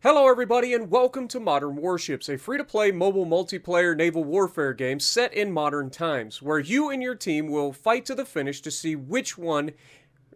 Hello everybody and welcome to Modern Warships, a free-to-play mobile multiplayer naval warfare game set in modern times, where you and your team will fight to the finish to see which one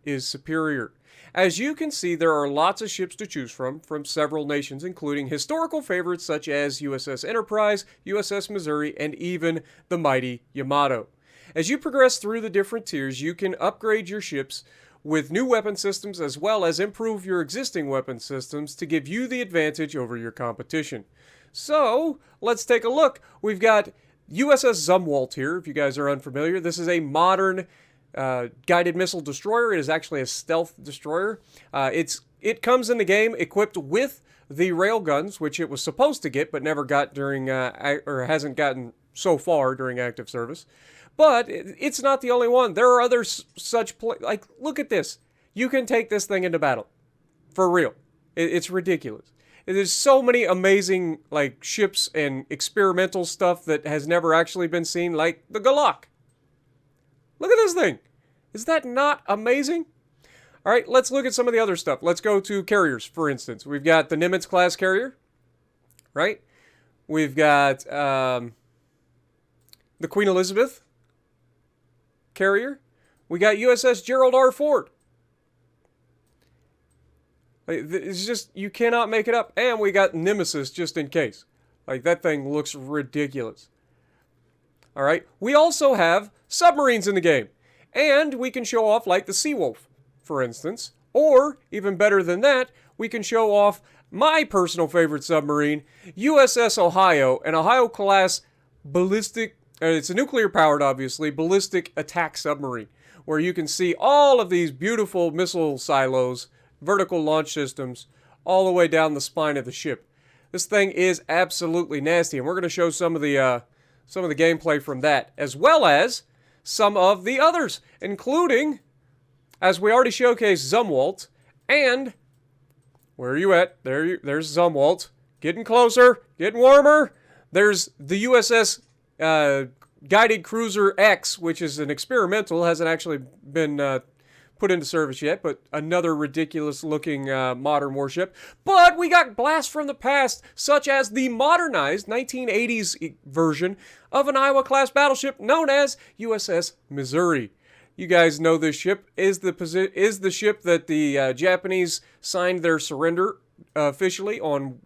is superior. As you can see, there are lots of ships to choose from several nations, including historical favorites such as USS Enterprise, USS Missouri, and even the mighty Yamato. As you progress through the different tiers, you can upgrade your ships with new weapon systems as well as improve your existing weapon systems to give you the advantage over your competition. So, let's take a look. We've got USS Zumwalt here, if you guys are unfamiliar. This is a modern guided missile destroyer. It is actually a stealth destroyer. It comes in the game equipped with the railguns, which it was supposed to get but never got during, or hasn't gotten so far during active service. But it's not the only one. There are other such, like, look at this. You can take this thing into battle. For real. It's ridiculous. There's so many amazing, like, ships and experimental stuff that has never actually been seen, like the Galak. Look at this thing. Is that not amazing? All right, let's look at some of the other stuff. Let's go to carriers, for instance. We've got the Nimitz-class carrier, right? We've got the Queen Elizabeth carrier. We got USS Gerald R. Ford. It's just, you cannot make it up. And we got Nemesis just in case. Like, that thing looks ridiculous. All right. We also have submarines in the game. And we can show off, like, the Seawolf, for instance. Or, even better than that, we can show off my personal favorite submarine, USS Ohio, an Ohio-class ballistic, it's a nuclear-powered, obviously, ballistic attack submarine, where you can see all of these beautiful missile silos, vertical launch systems, all the way down the spine of the ship. This thing is absolutely nasty, and we're going to show some of the gameplay from that, as well as some of the others, including, as we already showcased, Zumwalt, and where are you at? There's Zumwalt. Getting closer, getting warmer. There's the USS Guided Cruiser X, which is an experimental, hasn't actually been put into service yet, but another ridiculous-looking modern warship. But we got blasts from the past, such as the modernized 1980s version of an Iowa-class battleship known as USS Missouri. You guys know this ship is the ship that the Japanese signed their surrender officially on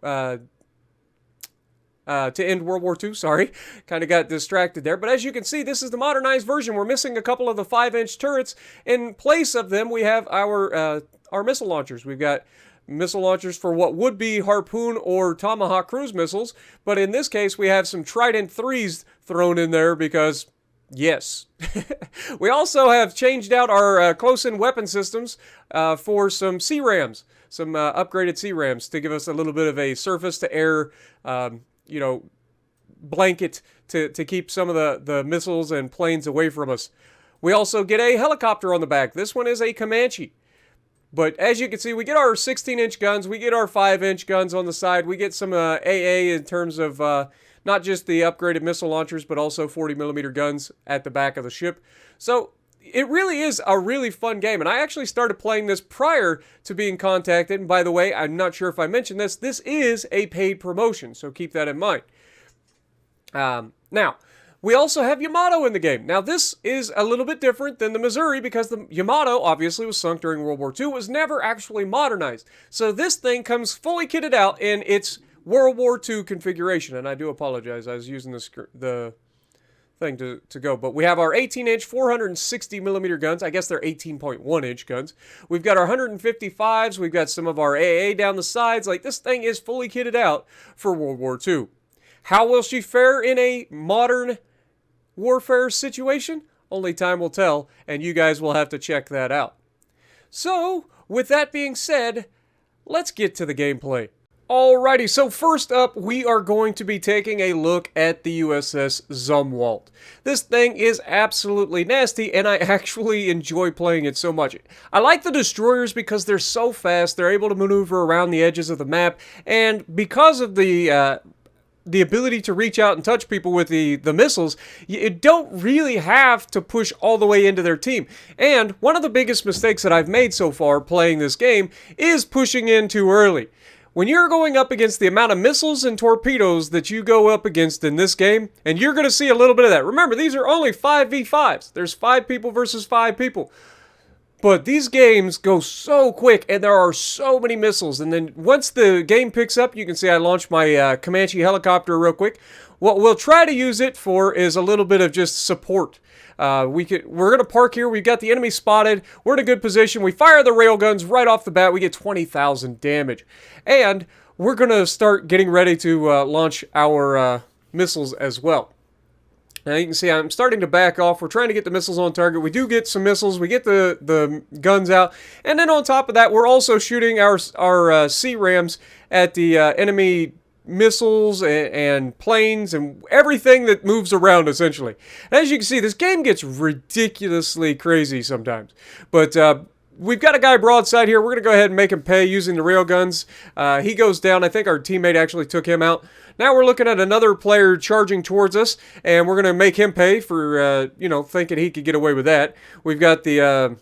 to end World War II, sorry. Kind of got distracted there. But as you can see, this is the modernized version. We're missing a couple of the 5-inch turrets. In place of them, we have our missile launchers. We've got missile launchers for what would be Harpoon or Tomahawk cruise missiles. But in this case, we have some Trident 3s thrown in there because, yes. We also have changed out our close-in weapon systems for some C-rams. Some upgraded C-rams to give us a little bit of a surface-to-air blanket to keep some of the missiles and planes away from us. We also get a helicopter on the back. This one is a Comanche. But as you can see, we get our 16-inch guns. We get our 5-inch guns on the side. We get some AA in terms of not just the upgraded missile launchers, but also 40mm guns at the back of the ship. So it really is a really fun game, and I actually started playing this prior to being contacted, and by the way, I'm not sure if I mentioned this, this is a paid promotion, so keep that in mind. Now, we also have Yamato in the game. Now, this is a little bit different than the Missouri, because the Yamato, obviously, was sunk during World War II, was never actually modernized. So this thing comes fully kitted out in its World War II configuration, and I do apologize, I was using the thing to go. But we have our 18-inch 460mm guns. I guess they're 18.1-inch guns. We've got our 155s. We've got some of our AA down the sides. Like, this thing is fully kitted out for World War II. How will she fare in a modern warfare situation? Only time will tell, and you guys will have to check that out. So, with that being said, let's get to the gameplay. Alrighty, so first up, we are going to be taking a look at the USS Zumwalt. This thing is absolutely nasty, and I actually enjoy playing it so much. I like the destroyers because they're so fast, they're able to maneuver around the edges of the map, and because of the ability to reach out and touch people with the missiles, you don't really have to push all the way into their team. And one of the biggest mistakes that I've made so far playing this game is pushing in too early. when you're going up against the amount of missiles and torpedoes that you go up against in this game, and you're going to see a little bit of that. Remember, these are only 5v5s. There's 5 people versus 5 people. But these games go so quick, and there are so many missiles. And then once the game picks up, you can see I launched my Comanche helicopter real quick. What we'll try to use it for is a little bit of just support. We're going to park here. We've got the enemy spotted. We're in a good position. We fire the railguns right off the bat. We get 20,000 damage. And we're going to start getting ready to launch our missiles as well. Now you can see I'm starting to back off. We're trying to get the missiles on target. We do get some missiles. We get the guns out. And then on top of that, we're also shooting our C-rams at the enemy missiles and planes and everything that moves around, essentially. And as you can see, this game gets ridiculously crazy sometimes. But we've got a guy broadside here. We're going to go ahead and make him pay using the railguns. He goes down. I think our teammate actually took him out. Now we're looking at another player charging towards us, and we're going to make him pay for, thinking he could get away with that. We've got the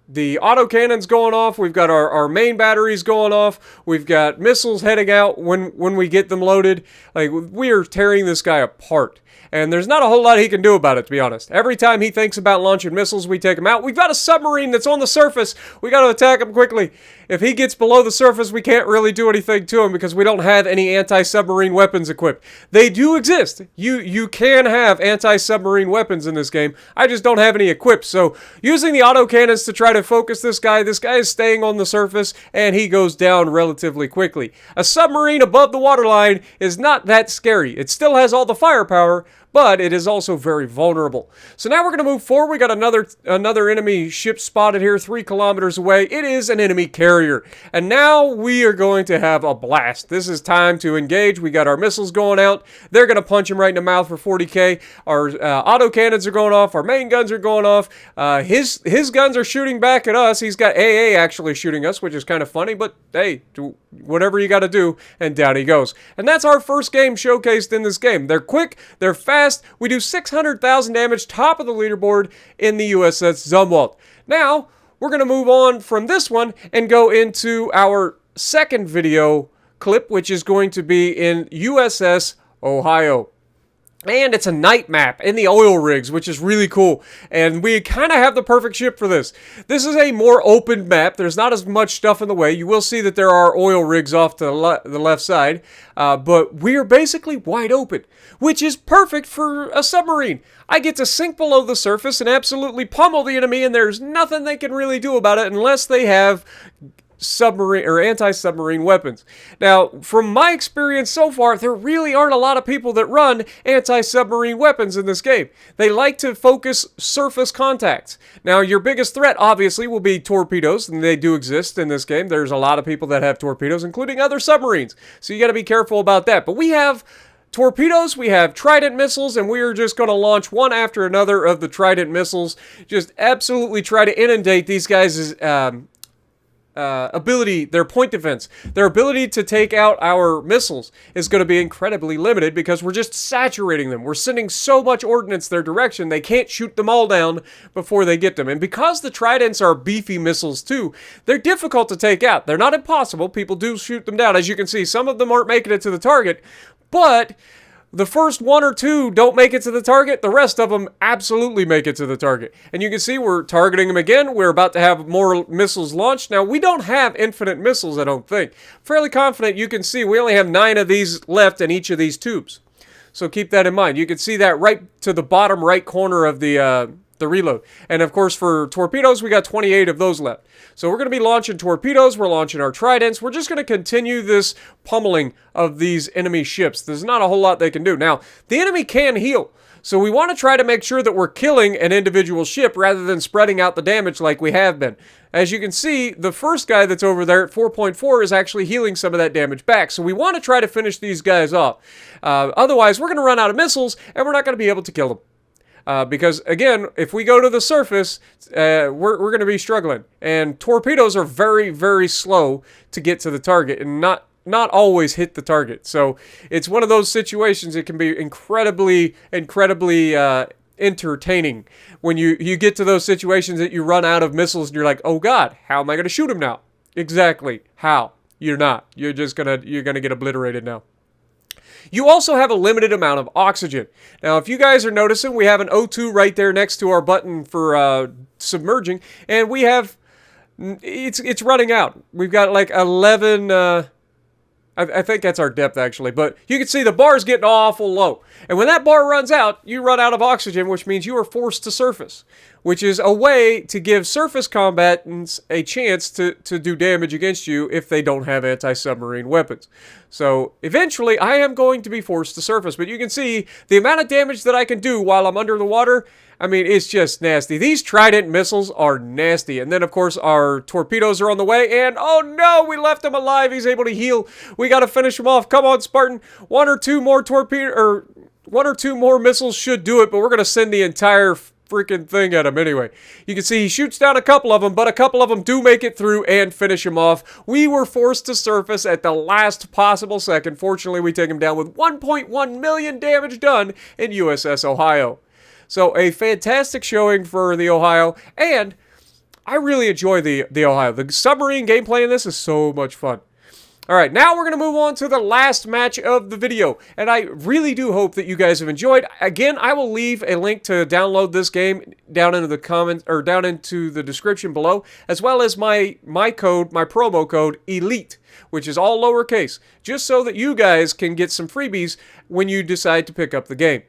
autocannons going off. We've got our main batteries going off. We've got missiles heading out when we get them loaded. Like, we are tearing this guy apart. And there's not a whole lot he can do about it, to be honest. Every time he thinks about launching missiles, we take him out. We've got a submarine that's on the surface. We got to attack him quickly. If he gets below the surface, we can't really do anything to him because we don't have any anti-submarine weapons equipped. They do exist. You can have anti-submarine weapons in this game. I just don't have any equipped. So using the autocannons to try to focus this guy is staying on the surface, and he goes down relatively quickly. A submarine above the waterline is not that scary. It still has all the firepower, but it is also very vulnerable. So now we're going to move forward. We got another enemy ship spotted here 3 kilometers away. It is an enemy carrier. And now we are going to have a blast. This is time to engage. We got our missiles going out. They're going to punch him right in the mouth for 40k. Our autocannons are going off. Our main guns are going off. His guns are shooting back at us. He's got AA actually shooting us, which is kind of funny. But hey, do whatever you got to do. And down he goes. And that's our first game showcased in this game. They're quick. They're fast. We do 600,000 damage, top of the leaderboard in the USS Zumwalt. Now, we're going to move on from this one and go into our second video clip, which is going to be in USS Ohio. And it's a night map in the oil rigs, which is really cool. And we kind of have the perfect ship for this. This is a more open map. There's not as much stuff in the way. You will see that there are oil rigs off to the left side. But we are basically wide open, which is perfect for a submarine. I get to sink below the surface and absolutely pummel the enemy, and there's nothing they can really do about it unless they have submarine or anti-submarine weapons. Now, from my experience so far, there really aren't a lot of people that run anti-submarine weapons in this game. They like to focus surface contacts. Now, your biggest threat, obviously, will be torpedoes, and they do exist in this game. There's a lot of people that have torpedoes, including other submarines. So you got to be careful about that. But we have torpedoes, we have Trident missiles, and we are just going to launch one after another of the Trident missiles. Just absolutely try to inundate these guys' ability, their point defense, their ability to take out our missiles is going to be incredibly limited because we're just saturating them. We're sending so much ordnance their direction, they can't shoot them all down before they get them. And because the Tridents are beefy missiles too, they're difficult to take out. They're not impossible. People do shoot them down. As you can see, some of them aren't making it to the target, but the first 1 or 2 don't make it to the target. The rest of them absolutely make it to the target. And you can see we're targeting them again. We're about to have more missiles launched. Now, we don't have infinite missiles, I don't think. Fairly confident you can see we only have 9 of these left in each of these tubes. So keep that in mind. You can see that right to the bottom right corner of the reload. And of course, for torpedoes, we got 28 of those left. So we're going to be launching torpedoes. We're launching our Tridents. We're just going to continue this pummeling of these enemy ships. There's not a whole lot they can do. Now, the enemy can heal. So we want to try to make sure that we're killing an individual ship rather than spreading out the damage like we have been. As you can see, the first guy that's over there at 4.4 is actually healing some of that damage back. So we want to try to finish these guys off. Otherwise, we're going to run out of missiles and we're not going to be able to kill them. Because, again, if we go to the surface, we're going to be struggling. And torpedoes are very, very slow to get to the target and not always hit the target. So it's one of those situations. It can be incredibly entertaining when you get to those situations that you run out of missiles and you're like, oh God, how am I going to shoot him now? Exactly. How? You're not. You're gonna get obliterated now. You also have a limited amount of oxygen. Now, if you guys are noticing, we have an O2 right there next to our button for submerging, and we have it's running out. We've got like 11. I think that's our depth, actually. But you can see the bar's getting awful low. And when that bar runs out, you run out of oxygen, which means you are forced to surface, which is a way to give surface combatants a chance to do damage against you if they don't have anti-submarine weapons. So eventually, I am going to be forced to surface. But you can see the amount of damage that I can do while I'm under the water. I mean, it's just nasty. These Trident missiles are nasty. And then, of course, our torpedoes are on the way. And, oh no, we left him alive. He's able to heal. We got to finish him off. Come on, Spartan. One or two more missiles should do it. But we're going to send the entire freaking thing at him anyway. You can see he shoots down a couple of them, but a couple of them do make it through and finish him off. We were forced to surface at the last possible second. Fortunately, we take him down with 1.1 million damage done in USS Ohio. So a fantastic showing for the Ohio, and I really enjoy the Ohio. The submarine gameplay in this is so much fun. All right, now we're going to move on to the last match of the video, and I really do hope that you guys have enjoyed. Again, I will leave a link to download this game down into the comments or down into the description below, as well as my promo code ELITE, which is all lowercase, just so that you guys can get some freebies when you decide to pick up the game.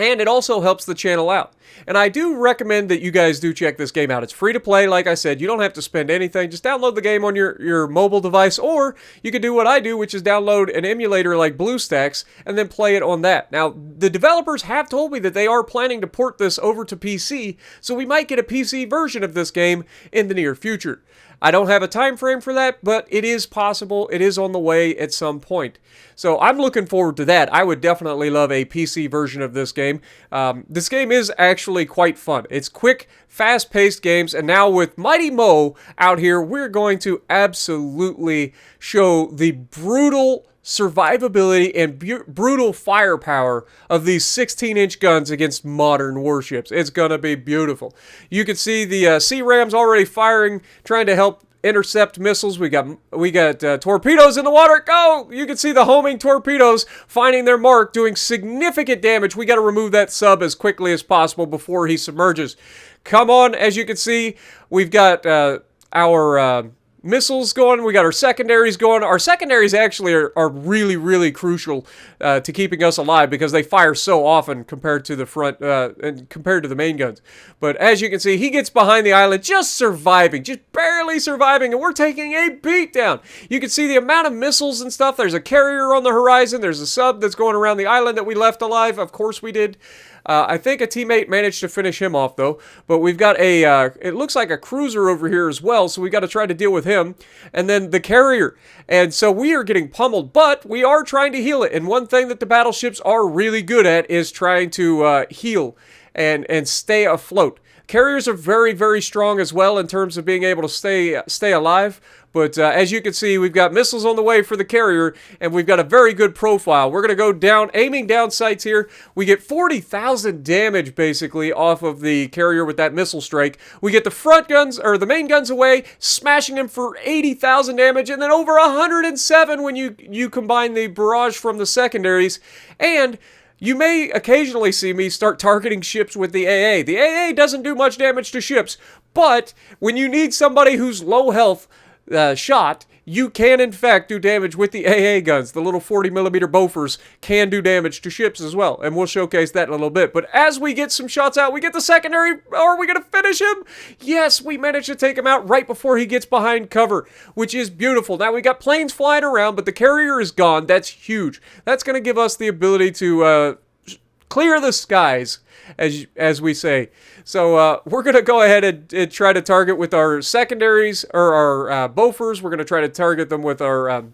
And it also helps the channel out. And I do recommend that you guys do check this game out. It's free to play, like I said. You don't have to spend anything. Just download the game on your mobile device, or you can do what I do, which is download an emulator like BlueStacks and then play it on that. Now, the developers have told me that they are planning to port this over to PC, so we might get a PC version of this game in the near future. I don't have a time frame for that, but it is possible. It is on the way at some point. So I'm looking forward to that. I would definitely love a PC version of this game. This game is actually quite fun. It's quick, fast-paced games, and now with Mighty Mo out here, we're going to absolutely show the brutal survivability and brutal firepower of these 16-inch guns against modern warships. It's going to be beautiful. You can see the Sea Rams already firing, trying to help intercept missiles. We got torpedoes in the water. Go! You can see the homing torpedoes finding their mark, doing significant damage. We got to remove that sub as quickly as possible before he submerges. Come on, as you can see, we've got our missiles going. We got our secondaries going. Our secondaries actually are really, really crucial to keeping us alive because they fire so often compared to the front and compared to the main guns. But as you can see, he gets behind the island, just surviving, just barely surviving, and we're taking a beat down. You can see the amount of missiles and stuff. There's a carrier on the horizon. There's a sub that's going around the island that we left alive. Of course we did. I think a teammate managed to finish him off, though. But we've got it looks like a cruiser over here as well, so we got to try to deal with him. And then the carrier. And so we are getting pummeled, but we are trying to heal it. And one thing that the battleships are really good at is trying to heal and stay afloat. Carriers are very, very strong as well in terms of being able to stay alive. But as you can see, we've got missiles on the way for the carrier, and we've got a very good profile. We're going to go down, aiming down sights here. We get 40,000 damage, basically, off of the carrier with that missile strike. We get the front guns, or the main guns away, smashing them for 80,000 damage, and then over 107 when you combine the barrage from the secondaries. And you may occasionally see me start targeting ships with the AA. The AA doesn't do much damage to ships, but when you need somebody who's low health shot, you can in fact do damage with the AA guns. The little 40mm Bofors can do damage to ships as well, and we'll showcase that in a little bit. But as we get some shots out, we get the secondary. Are we going to finish him? Yes, we managed to take him out right before he gets behind cover, which is beautiful. Now we got planes flying around, but the carrier is gone. That's huge. That's going to give us the ability to clear the skies, as we say. So we're going to go ahead and try to target with our secondaries, or our Bofors. We're going to try to target them with our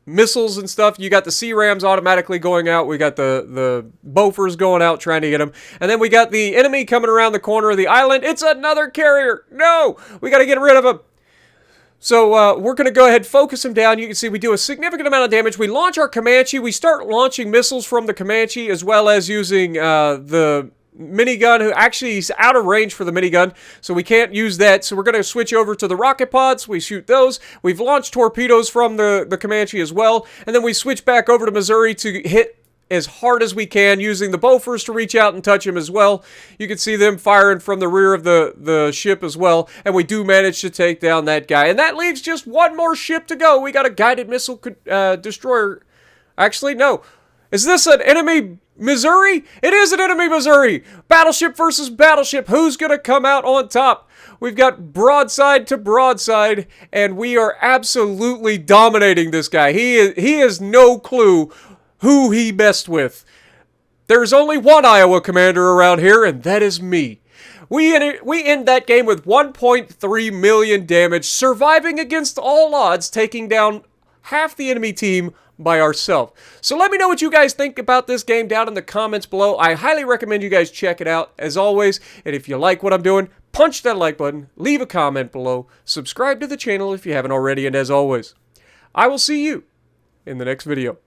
missiles and stuff. You got the Sea Rams automatically going out. We got the Bofors going out trying to get them. And then we got the enemy coming around the corner of the island. It's another carrier. No! We got to get rid of him. So we're going to go ahead and focus him down. You can see we do a significant amount of damage. We launch our Comanche. We start launching missiles from the Comanche, as well as using the minigun, who actually is out of range for the minigun, so we can't use that. So we're going to switch over to the rocket pods. We shoot those. We've launched torpedoes from the Comanche as well, and then we switch back over to Missouri to hit as hard as we can, using the Bofors to reach out and touch him as well. You can see them firing from the rear of the ship as well, and we do manage to take down that guy. And that leaves just one more ship to go. We got a guided missile destroyer. Actually, no. Is this an enemy Missouri? It is an enemy Missouri. Battleship versus battleship. Who's going to come out on top? We've got broadside to broadside, and we are absolutely dominating this guy. He has no clue who he messed with. There's only one Iowa commander around here, and that is me. We end that game with 1.3 million damage, surviving against all odds, taking down half the enemy team by ourselves. So let me know what you guys think about this game down in the comments below. I highly recommend you guys check it out, as always. And if you like what I'm doing, punch that like button, leave a comment below, subscribe to the channel if you haven't already, and as always, I will see you in the next video.